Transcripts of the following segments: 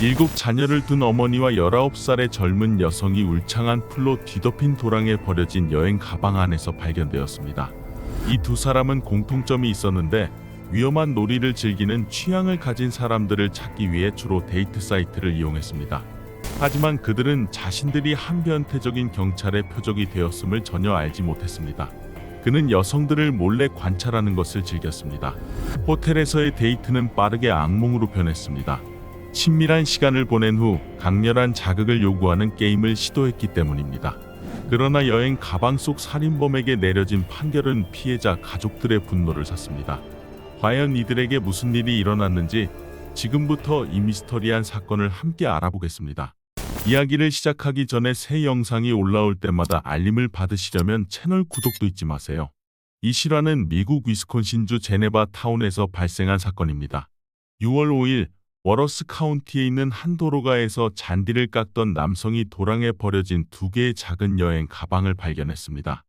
7자녀를 둔 어머니와 19살의 젊은 여성이 울창한 풀로 뒤덮인 도랑에 버려진 여행 가방 안에서 발견되었습니다. 이 두 사람은 공통점이 있었는데 위험한 놀이를 즐기는 취향을 가진 사람들을 찾기 위해 주로 데이트 사이트를 이용했습니다. 하지만 그들은 자신들이 한변태적인 경찰의 표적이 되었음을 전혀 알지 못했습니다. 그는 여성들을 몰래 관찰하는 것을 즐겼습니다. 호텔에서의 데이트는 빠르게 악몽으로 변했습니다. 친밀한 시간을 보낸 후 강렬한 자극을 요구하는 게임을 시도했기 때문입니다. 그러나 여행 가방 속 살인범에게 내려진 판결은 피해자 가족들의 분노를 샀습니다. 과연 이들에게 무슨 일이 일어났는지 지금부터 이 미스터리한 사건을 함께 알아보겠습니다. 이야기를 시작하기 전에 새 영상이 올라올 때마다 알림을 받으시려면 채널 구독도 잊지 마세요. 이 실화는 미국 위스콘신주 제네바 타운에서 발생한 사건입니다. 6월 5일 워러스 카운티에 있는 한 도로가에서 잔디를 깎던 남성이 도랑에 버려진 2개의 작은 여행 가방을 발견했습니다.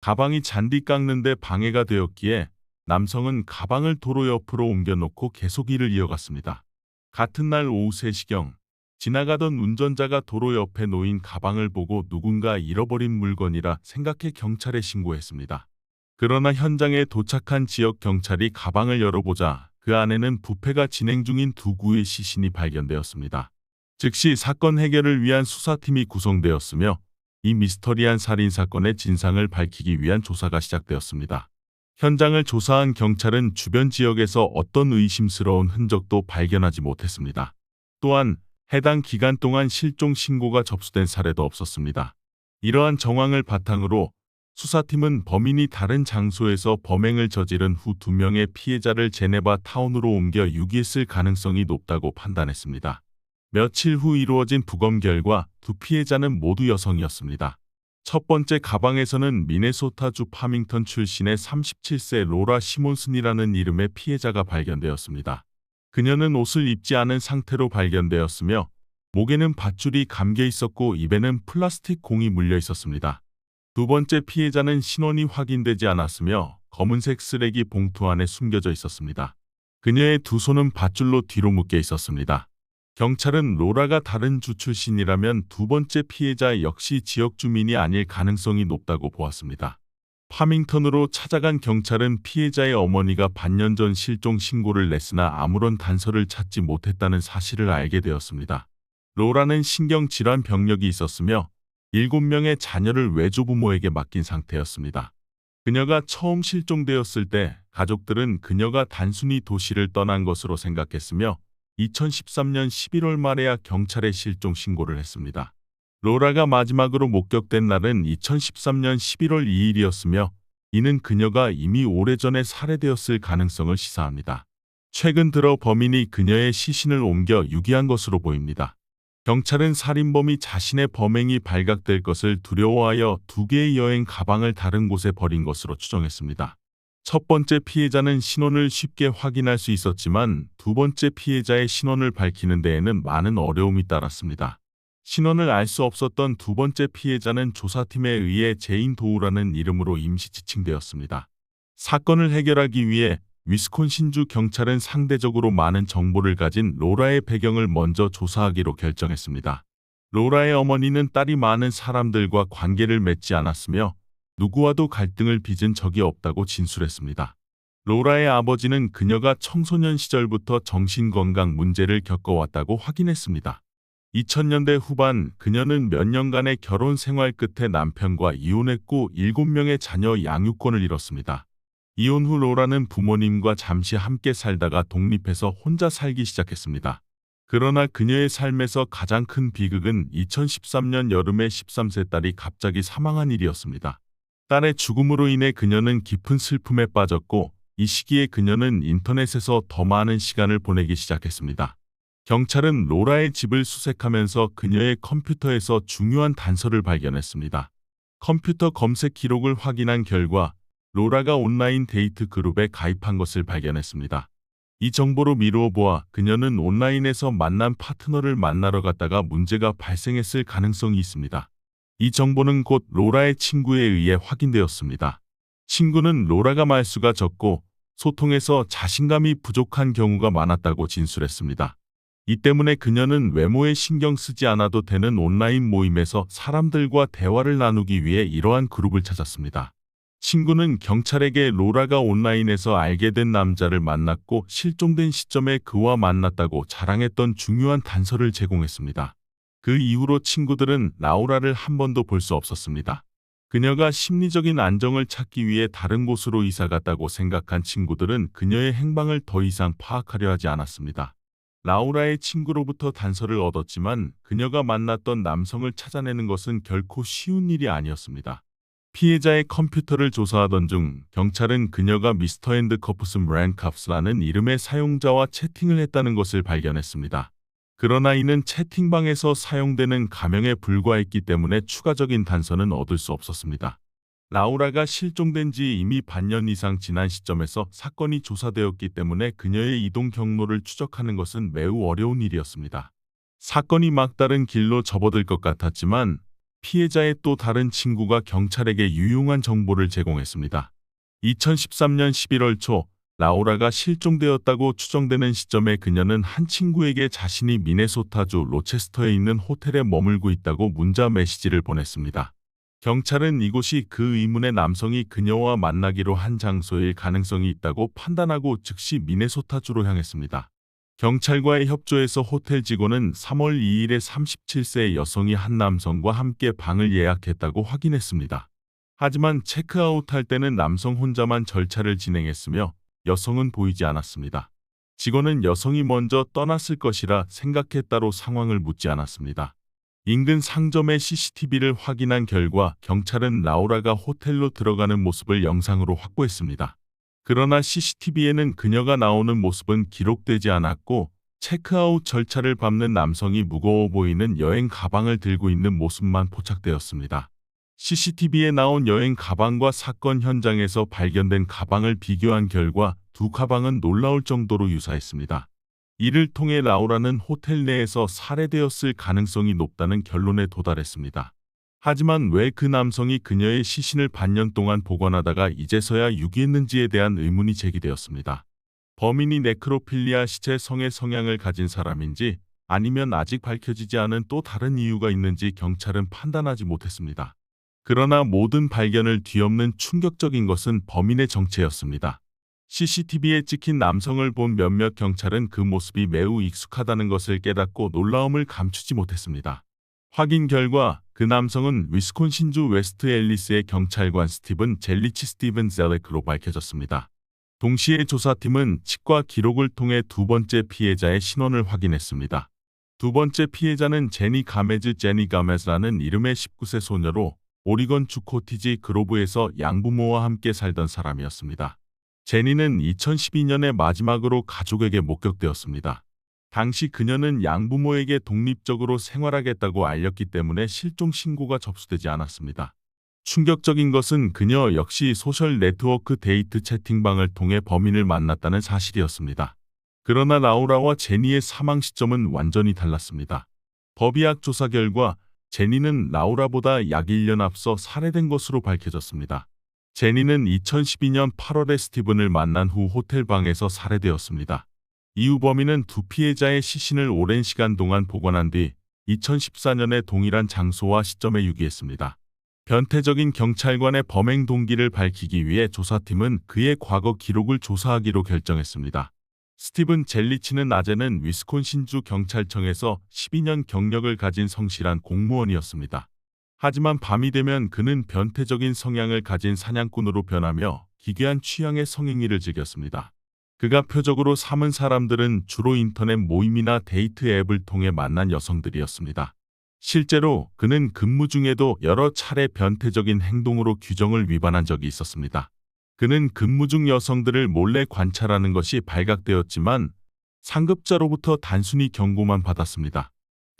가방이 잔디 깎는데 방해가 되었기에 남성은 가방을 도로 옆으로 옮겨놓고 계속 일을 이어갔습니다. 같은 날 오후 3시경 지나가던 운전자가 도로 옆에 놓인 가방을 보고 누군가 잃어버린 물건이라 생각해 경찰에 신고했습니다. 그러나 현장에 도착한 지역 경찰이 가방을 열어보자 그 안에는 부패가 진행 중인 2구의 시신이 발견되었습니다. 즉시 사건 해결을 위한 수사팀이 구성되었으며 이 미스터리한 살인사건의 진상을 밝히기 위한 조사가 시작되었습니다. 현장을 조사한 경찰은 주변 지역에서 어떤 의심스러운 흔적도 발견하지 못했습니다. 또한 해당 기간 동안 실종 신고가 접수된 사례도 없었습니다. 이러한 정황을 바탕으로 수사팀은 범인이 다른 장소에서 범행을 저지른 후 2명의 피해자를 제네바 타운으로 옮겨 유기했을 가능성이 높다고 판단했습니다. 며칠 후 이루어진 부검 결과 2 피해자는 모두 여성이었습니다. 첫 번째 가방에서는 미네소타주 파밍턴 출신의 37세 로라 시몬슨이라는 이름의 피해자가 발견되었습니다. 그녀는 옷을 입지 않은 상태로 발견되었으며 목에는 밧줄이 감겨 있었고 입에는 플라스틱 공이 물려 있었습니다. 두 번째 피해자는 신원이 확인되지 않았으며 검은색 쓰레기 봉투 안에 숨겨져 있었습니다. 그녀의 2 손은 밧줄로 뒤로 묶여 있었습니다. 경찰은 로라가 다른 주 출신이라면 2번째 피해자 역시 지역 주민이 아닐 가능성이 높다고 보았습니다. 파밍턴으로 찾아간 경찰은 피해자의 어머니가 반년 전 실종 신고를 냈으나 아무런 단서를 찾지 못했다는 사실을 알게 되었습니다. 로라는 신경질환 병력이 있었으며 7명의 자녀를 외조부모에게 맡긴 상태였습니다. 그녀가 처음 실종되었을 때 가족들은 그녀가 단순히 도시를 떠난 것으로 생각했으며 2013년 11월 말에야 경찰에 실종 신고를 했습니다. 로라가 마지막으로 목격된 날은 2013년 11월 2일이었으며 이는 그녀가 이미 오래전에 살해되었을 가능성을 시사합니다. 최근 들어 범인이 그녀의 시신을 옮겨 유기한 것으로 보입니다. 경찰은 살인범이 자신의 범행이 발각될 것을 두려워하여 2개의 여행 가방을 다른 곳에 버린 것으로 추정했습니다. 첫 번째 피해자는 신원을 쉽게 확인할 수 있었지만 2번째 피해자의 신원을 밝히는 데에는 많은 어려움이 따랐습니다. 신원을 알 수 없었던 2번째 피해자는 조사팀에 의해 제인 도우라는 이름으로 임시 지칭되었습니다. 사건을 해결하기 위해 위스콘신주 경찰은 상대적으로 많은 정보를 가진 로라의 배경을 먼저 조사하기로 결정했습니다. 로라의 어머니는 딸이 많은 사람들과 관계를 맺지 않았으며 누구와도 갈등을 빚은 적이 없다고 진술했습니다. 로라의 아버지는 그녀가 청소년 시절부터 정신건강 문제를 겪어왔다고 확인했습니다. 2000년대 후반 그녀는 몇 년간의 결혼 생활 끝에 남편과 이혼했고 7명의 자녀 양육권을 잃었습니다. 이혼 후 로라는 부모님과 잠시 함께 살다가 독립해서 혼자 살기 시작했습니다. 그러나 그녀의 삶에서 가장 큰 비극은 2013년 여름에 13세 딸이 갑자기 사망한 일이었습니다. 딸의 죽음으로 인해 그녀는 깊은 슬픔에 빠졌고 이 시기에 그녀는 인터넷에서 더 많은 시간을 보내기 시작했습니다. 경찰은 로라의 집을 수색하면서 그녀의 컴퓨터에서 중요한 단서를 발견했습니다. 컴퓨터 검색 기록을 확인한 결과 로라가 온라인 데이트 그룹에 가입한 것을 발견했습니다. 이 정보로 미루어 보아 그녀는 온라인에서 만난 파트너를 만나러 갔다가 문제가 발생했을 가능성이 있습니다. 이 정보는 곧 로라의 친구에 의해 확인되었습니다. 친구는 로라가 말수가 적고 소통에서 자신감이 부족한 경우가 많았다고 진술했습니다. 이 때문에 그녀는 외모에 신경 쓰지 않아도 되는 온라인 모임에서 사람들과 대화를 나누기 위해 이러한 그룹을 찾았습니다. 친구는 경찰에게 로라가 온라인에서 알게 된 남자를 만났고 실종된 시점에 그와 만났다고 자랑했던 중요한 단서를 제공했습니다. 그 이후로 친구들은 라우라를 한 번도 볼 수 없었습니다. 그녀가 심리적인 안정을 찾기 위해 다른 곳으로 이사 갔다고 생각한 친구들은 그녀의 행방을 더 이상 파악하려 하지 않았습니다. 라우라의 친구로부터 단서를 얻었지만 그녀가 만났던 남성을 찾아내는 것은 결코 쉬운 일이 아니었습니다. 피해자의 컴퓨터를 조사하던 중 경찰은 그녀가 미스터 앤드 커프스 랜캅스라는 이름의 사용자와 채팅을 했다는 것을 발견했습니다. 그러나 이는 채팅방에서 사용되는 가명에 불과했기 때문에 추가적인 단서는 얻을 수 없었습니다. 라우라가 실종된 지 이미 반년 이상 지난 시점에서 사건이 조사되었기 때문에 그녀의 이동 경로를 추적하는 것은 매우 어려운 일이었습니다. 사건이 막다른 길로 접어들 것 같았지만 피해자의 또 다른 친구가 경찰에게 유용한 정보를 제공했습니다. 2013년 11월 초 라우라가 실종되었다고 추정되는 시점에 그녀는 한 친구에게 자신이 미네소타주 로체스터에 있는 호텔에 머물고 있다고 문자 메시지를 보냈습니다. 경찰은 이곳이 그 의문의 남성이 그녀와 만나기로 한 장소일 가능성이 있다고 판단하고 즉시 미네소타주로 향했습니다. 경찰과의 협조에서 호텔 직원은 3월 2일에 37세 여성이 한 남성과 함께 방을 예약했다고 확인했습니다. 하지만 체크아웃할 때는 남성 혼자만 절차를 진행했으며 여성은 보이지 않았습니다. 직원은 여성이 먼저 떠났을 것이라 생각했다로 상황을 묻지 않았습니다. 인근 상점의 CCTV를 확인한 결과 경찰은 라우라가 호텔로 들어가는 모습을 영상으로 확보했습니다. 그러나 CCTV에는 그녀가 나오는 모습은 기록되지 않았고 체크아웃 절차를 밟는 남성이 무거워 보이는 여행 가방을 들고 있는 모습만 포착되었습니다. CCTV에 나온 여행 가방과 사건 현장에서 발견된 가방을 비교한 결과 두 가방은 놀라울 정도로 유사했습니다. 이를 통해 라우라는 호텔 내에서 살해되었을 가능성이 높다는 결론에 도달했습니다. 하지만 왜 그 남성이 그녀의 시신을 반년 동안 보관하다가 이제서야 유기했는지에 대한 의문이 제기되었습니다. 범인이 네크로필리아 시체 성의 성향을 가진 사람인지 아니면 아직 밝혀지지 않은 또 다른 이유가 있는지 경찰은 판단하지 못했습니다. 그러나 모든 발견을 뒤엎는 충격적인 것은 범인의 정체였습니다. CCTV에 찍힌 남성을 본 몇몇 경찰은 그 모습이 매우 익숙하다는 것을 깨닫고 놀라움을 감추지 못했습니다. 확인 결과 그 남성은 위스콘신주 웨스트 앨리스의 경찰관 스티븐 젤리치 스티븐 젤렉으로 밝혀졌습니다. 동시에 조사팀은 치과 기록을 통해 두 번째 피해자의 신원을 확인했습니다. 두 번째 피해자는 제니 가메즈라는 이름의 19세 소녀로 오리건 주 코티지 그로브에서 양부모와 함께 살던 사람이었습니다. 제니는 2012년에 마지막으로 가족에게 목격되었습니다. 당시 그녀는 양부모에게 독립적으로 생활하겠다고 알렸기 때문에 실종 신고가 접수되지 않았습니다. 충격적인 것은 그녀 역시 소셜 네트워크 데이트 채팅방을 통해 범인을 만났다는 사실이었습니다. 그러나 라우라와 제니의 사망 시점은 완전히 달랐습니다. 법의학 조사 결과 제니는 라우라보다 약 1년 앞서 살해된 것으로 밝혀졌습니다. 제니는 2012년 8월에 스티븐을 만난 후 호텔 방에서 살해되었습니다. 이후 범인은 두 피해자의 시신을 오랜 시간 동안 보관한 뒤 2014년에 동일한 장소와 시점에 유기했습니다. 변태적인 경찰관의 범행 동기를 밝히기 위해 조사팀은 그의 과거 기록을 조사하기로 결정했습니다. 스티븐 젤리치는 낮에는 위스콘신주 경찰청에서 12년 경력을 가진 성실한 공무원이었습니다. 하지만 밤이 되면 그는 변태적인 성향을 가진 사냥꾼으로 변하며 기괴한 취향의 성행위를 즐겼습니다. 그가 표적으로 삼은 사람들은 주로 인터넷 모임이나 데이트 앱을 통해 만난 여성들이었습니다. 실제로 그는 근무 중에도 여러 차례 변태적인 행동으로 규정을 위반한 적이 있었습니다. 그는 근무 중 여성들을 몰래 관찰하는 것이 발각되었지만 상급자로부터 단순히 경고만 받았습니다.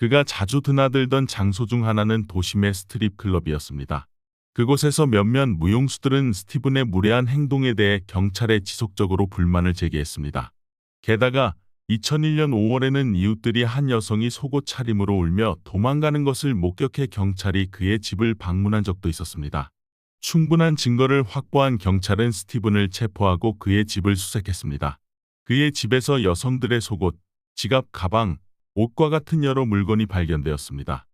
그가 자주 드나들던 장소 중 하나는 도심의 스트립 클럽이었습니다. 그곳에서 몇몇 무용수들은 스티븐의 무례한 행동에 대해 경찰에 지속적으로 불만을 제기했습니다. 게다가 2001년 5월에는 이웃들이 한 여성이 속옷 차림으로 울며 도망가는 것을 목격해 경찰이 그의 집을 방문한 적도 있었습니다. 충분한 증거를 확보한 경찰은 스티븐을 체포하고 그의 집을 수색했습니다. 그의 집에서 여성들의 속옷, 지갑, 가방, 옷과 같은 여러 물건이 발견되었습니다.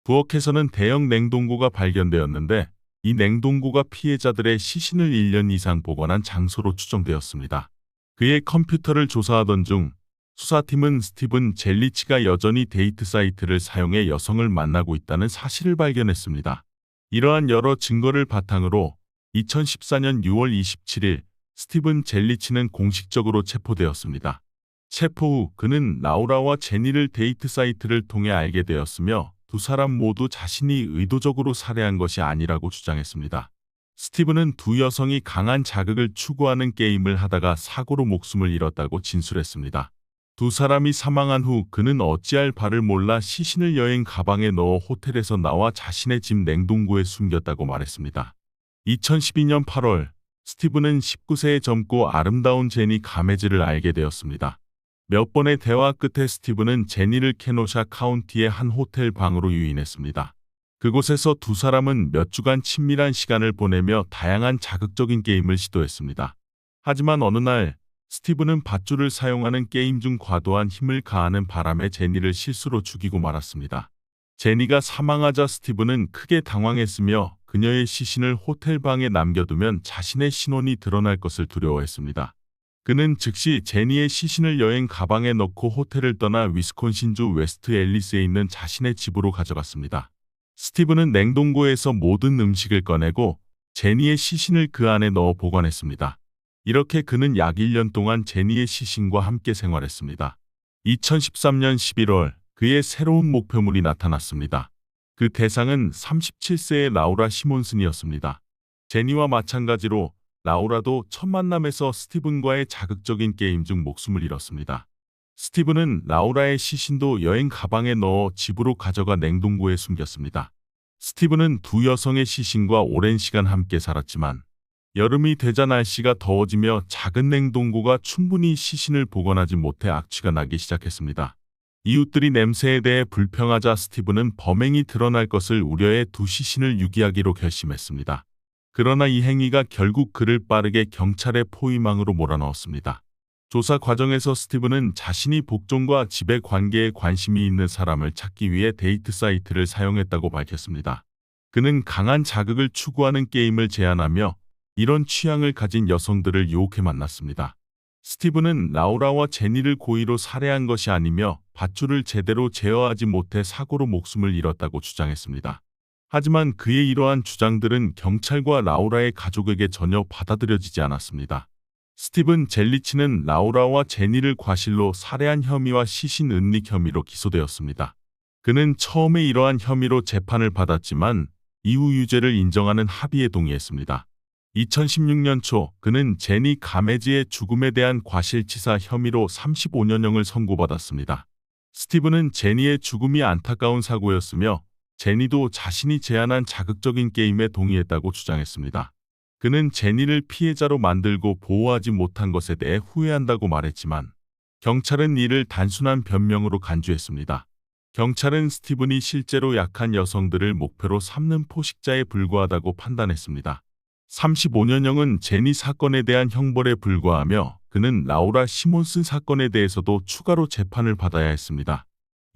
부엌에서는 대형 냉동고가 발견되었는데 이 냉동고가 피해자들의 시신을 1년 이상 보관한 장소로 추정되었습니다. 그의 컴퓨터를 조사하던 중 수사팀은 스티븐 젤리치가 여전히 데이트 사이트를 사용해 여성을 만나고 있다는 사실을 발견했습니다. 이러한 여러 증거를 바탕으로 2014년 6월 27일 스티븐 젤리치는 공식적으로 체포되었습니다. 체포 후 그는 라우라와 제니를 데이트 사이트를 통해 알게 되었으며 두 사람 모두 자신이 의도적으로 살해한 것이 아니라고 주장했습니다. 스티븐은 두 여성이 강한 자극을 추구하는 게임을 하다가 사고로 목숨을 잃었다고 진술했습니다. 두 사람이 사망한 후 그는 어찌할 바를 몰라 시신을 여행 가방에 넣어 호텔에서 나와 자신의 집 냉동고에 숨겼다고 말했습니다. 2012년 8월 스티븐은 19세의 젊고 아름다운 제니 가메즈를 알게 되었습니다. 몇 번의 대화 끝에 스티븐은 제니를 케노샤 카운티의 한 호텔 방으로 유인했습니다. 그곳에서 두 사람은 몇 주간 친밀한 시간을 보내며 다양한 자극적인 게임을 시도했습니다. 하지만 어느 날 스티븐은 밧줄을 사용하는 게임 중 과도한 힘을 가하는 바람에 제니를 실수로 죽이고 말았습니다. 제니가 사망하자 스티븐은 크게 당황했으며 그녀의 시신을 호텔 방에 남겨두면 자신의 신원이 드러날 것을 두려워했습니다. 그는 즉시 제니의 시신을 여행 가방에 넣고 호텔을 떠나 위스콘신주 웨스트 앨리스에 있는 자신의 집으로 가져갔습니다. 스티븐은 냉동고에서 모든 음식을 꺼내고 제니의 시신을 그 안에 넣어 보관했습니다. 이렇게 그는 약 1년 동안 제니의 시신과 함께 생활했습니다. 2013년 11월 그의 새로운 목표물이 나타났습니다. 그 대상은 37세의 라우라 시몬슨이었습니다. 제니와 마찬가지로 라우라도 첫 만남에서 스티븐과의 자극적인 게임 중 목숨을 잃었습니다. 스티븐은 라우라의 시신도 여행 가방에 넣어 집으로 가져가 냉동고에 숨겼습니다. 스티븐은 두 여성의 시신과 오랜 시간 함께 살았지만 여름이 되자 날씨가 더워지며 작은 냉동고가 충분히 시신을 보관하지 못해 악취가 나기 시작했습니다. 이웃들이 냄새에 대해 불평하자 스티븐은 범행이 드러날 것을 우려해 두 시신을 유기하기로 결심했습니다. 그러나 이 행위가 결국 그를 빠르게 경찰의 포위망으로 몰아넣었습니다. 조사 과정에서 스티븐은 자신이 복종과 지배 관계에 관심이 있는 사람을 찾기 위해 데이트 사이트를 사용했다고 밝혔습니다. 그는 강한 자극을 추구하는 게임을 제안하며 이런 취향을 가진 여성들을 유혹해 만났습니다. 스티븐은 라우라와 제니를 고의로 살해한 것이 아니며 밧줄을 제대로 제어하지 못해 사고로 목숨을 잃었다고 주장했습니다. 하지만 그의 이러한 주장들은 경찰과 라우라의 가족에게 전혀 받아들여지지 않았습니다. 스티븐 젤리치는 라우라와 제니를 과실로 살해한 혐의와 시신 은닉 혐의로 기소되었습니다. 그는 처음에 이러한 혐의로 재판을 받았지만 이후 유죄를 인정하는 합의에 동의했습니다. 2016년 초 그는 제니 가메즈의 죽음에 대한 과실치사 혐의로 35년형을 선고받았습니다. 스티븐은 제니의 죽음이 안타까운 사고였으며 제니도 자신이 제안한 자극적인 게임에 동의했다고 주장했습니다. 그는 제니를 피해자로 만들고 보호하지 못한 것에 대해 후회한다고 말했지만 경찰은 이를 단순한 변명으로 간주했습니다. 경찰은 스티븐이 실제로 약한 여성들을 목표로 삼는 포식자에 불과하다고 판단했습니다. 35년형은 제니 사건에 대한 형벌에 불과하며 그는 라우라 시몬슨 사건에 대해서도 추가로 재판을 받아야 했습니다.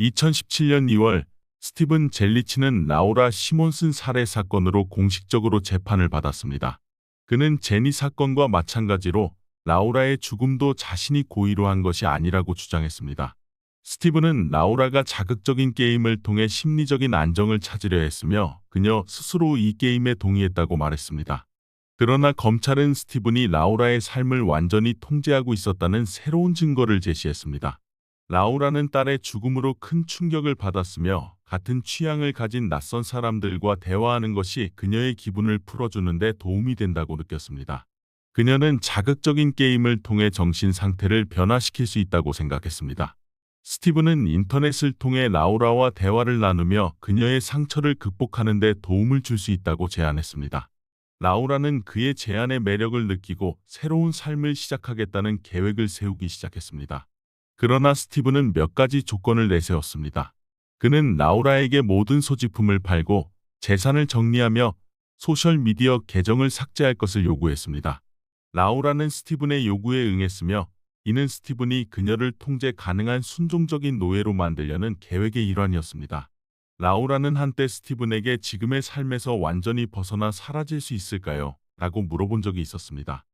2017년 2월 스티븐 젤리치는 라우라 시몬슨 살해 사건으로 공식적으로 재판을 받았습니다. 그는 제니 사건과 마찬가지로 라우라의 죽음도 자신이 고의로 한 것이 아니라고 주장했습니다. 스티븐은 라우라가 자극적인 게임을 통해 심리적인 안정을 찾으려 했으며 그녀 스스로 이 게임에 동의했다고 말했습니다. 그러나 검찰은 스티븐이 라우라의 삶을 완전히 통제하고 있었다는 새로운 증거를 제시했습니다. 라우라는 딸의 죽음으로 큰 충격을 받았으며 같은 취향을 가진 낯선 사람들과 대화하는 것이 그녀의 기분을 풀어주는 데 도움이 된다고 느꼈습니다. 그녀는 자극적인 게임을 통해 정신 상태를 변화시킬 수 있다고 생각했습니다. 스티븐은 인터넷을 통해 라우라와 대화를 나누며 그녀의 상처를 극복하는 데 도움을 줄 수 있다고 제안했습니다. 라우라는 그의 제안의 매력을 느끼고 새로운 삶을 시작하겠다는 계획을 세우기 시작했습니다. 그러나 스티븐은 몇 가지 조건을 내세웠습니다. 그는 라우라에게 모든 소지품을 팔고 재산을 정리하며 소셜미디어 계정을 삭제할 것을 요구했습니다. 라우라는 스티븐의 요구에 응했으며 이는 스티븐이 그녀를 통제 가능한 순종적인 노예로 만들려는 계획의 일환이었습니다. 라우라는 한때 스티븐에게 지금의 삶에서 완전히 벗어나 사라질 수 있을까요? 라고 물어본 적이 있었습니다.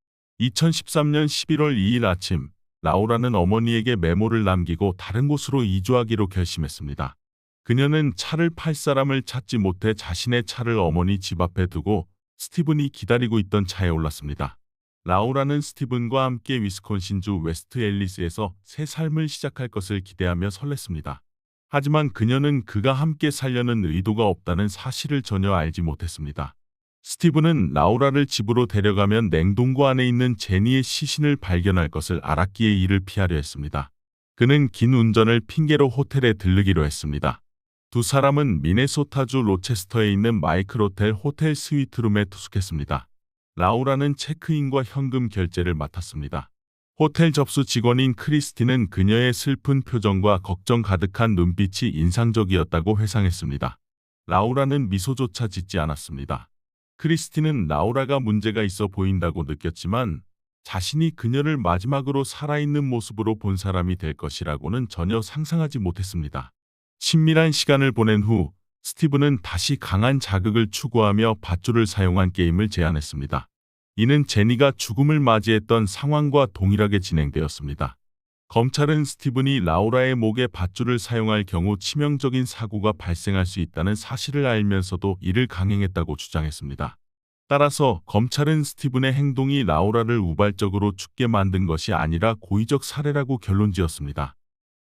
2013년 11월 2일 아침, 라우라는 어머니에게 메모를 남기고 다른 곳으로 이주하기로 결심했습니다. 그녀는 차를 팔 사람을 찾지 못해 자신의 차를 어머니 집 앞에 두고 스티븐이 기다리고 있던 차에 올랐습니다. 라우라는 스티븐과 함께 위스콘신주 웨스트 앨리스에서 새 삶을 시작할 것을 기대하며 설렜습니다. 하지만 그녀는 그가 함께 살려는 의도가 없다는 사실을 전혀 알지 못했습니다. 스티븐은 라우라를 집으로 데려가면 냉동고 안에 있는 제니의 시신을 발견할 것을 알았기에 이를 피하려 했습니다. 그는 긴 운전을 핑계로 호텔에 들르기로 했습니다. 두 사람은 미네소타주 로체스터에 있는 마이클 호텔 스위트룸에 투숙했습니다. 라우라는 체크인과 현금 결제를 맡았습니다. 호텔 접수 직원인 크리스티는 그녀의 슬픈 표정과 걱정 가득한 눈빛이 인상적이었다고 회상했습니다. 라우라는 미소조차 짓지 않았습니다. 크리스티는 라우라가 문제가 있어 보인다고 느꼈지만 자신이 그녀를 마지막으로 살아있는 모습으로 본 사람이 될 것이라고는 전혀 상상하지 못했습니다. 친밀한 시간을 보낸 후 스티븐은 다시 강한 자극을 추구하며 밧줄을 사용한 게임을 제안했습니다. 이는 제니가 죽음을 맞이했던 상황과 동일하게 진행되었습니다. 검찰은 스티븐이 라우라의 목에 밧줄을 사용할 경우 치명적인 사고가 발생할 수 있다는 사실을 알면서도 이를 강행했다고 주장했습니다. 따라서 검찰은 스티븐의 행동이 라우라를 우발적으로 죽게 만든 것이 아니라 고의적 살해라고 결론지었습니다.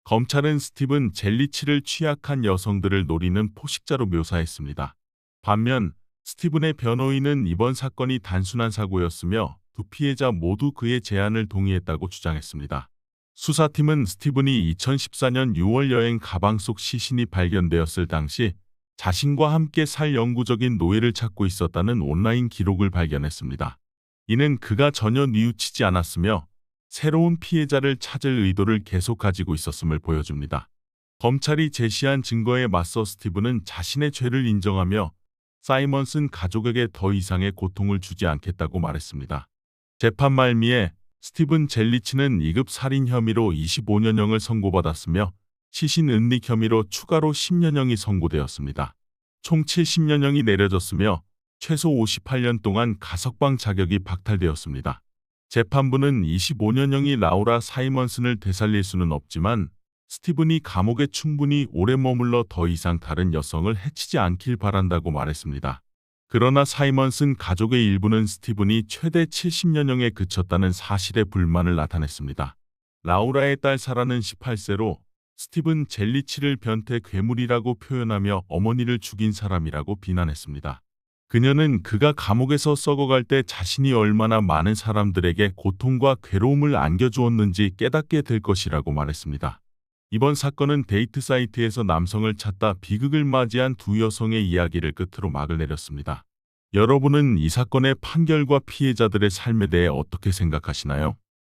검찰은 스티븐 젤리치를 취약한 여성들을 노리는 포식자로 묘사했습니다. 반면 스티븐의 변호인은 이번 사건이 단순한 사고였으며 두 피해자 모두 그의 제안을 동의했다고 주장했습니다. 수사팀은 스티븐이 2014년 6월 여행 가방 속 시신이 발견되었을 당시 자신과 함께 살 영구적인 노예를 찾고 있었다는 온라인 기록을 발견했습니다. 이는 그가 전혀 뉘우치지 않았으며 새로운 피해자를 찾을 의도를 계속 가지고 있었음을 보여줍니다. 검찰이 제시한 증거에 맞서 스티븐은 자신의 죄를 인정하며 사이먼슨 가족에게 더 이상의 고통을 주지 않겠다고 말했습니다. 재판 말미에 스티븐 젤리치는 2급 살인 혐의로 25년형을 선고받았으며 시신 은닉 혐의로 추가로 10년형이 선고되었습니다. 총 70년형이 내려졌으며 최소 58년 동안 가석방 자격이 박탈되었습니다. 재판부는 25년형이 라우라 사이먼슨을 되살릴 수는 없지만 스티븐이 감옥에 충분히 오래 머물러 더 이상 다른 여성을 해치지 않길 바란다고 말했습니다. 그러나 사이먼슨 가족의 일부는 스티븐이 최대 70년형에 그쳤다는 사실에 불만을 나타냈습니다. 라우라의 딸 사라는 18세로 스티븐 젤리치를 변태 괴물이라고 표현하며 어머니를 죽인 사람이라고 비난했습니다. 그녀는 그가 감옥에서 썩어갈 때 자신이 얼마나 많은 사람들에게 고통과 괴로움을 안겨주었는지 깨닫게 될 것이라고 말했습니다. 이번 사건은 데이트 사이트에서 남성을 찾다 비극을 맞이한 두 여성의 이야기를 끝으로 막을 내렸습니다. 여러분은 이 사건의 판결과 피해자들의 삶에 대해 어떻게 생각하시나요?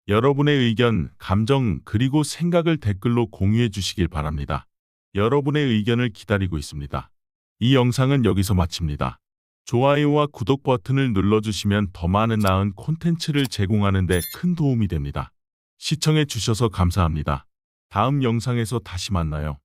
여러분의 의견, 감정, 그리고 생각을 댓글로 공유해 주시길 바랍니다. 여러분의 의견을 기다리고 있습니다. 이 영상은 여기서 마칩니다. 좋아요와 구독 버튼을 눌러주시면 더 많은 나은 콘텐츠를 제공하는 데 큰 도움이 됩니다. 시청해 주셔서 감사합니다. 다음 영상에서 다시 만나요.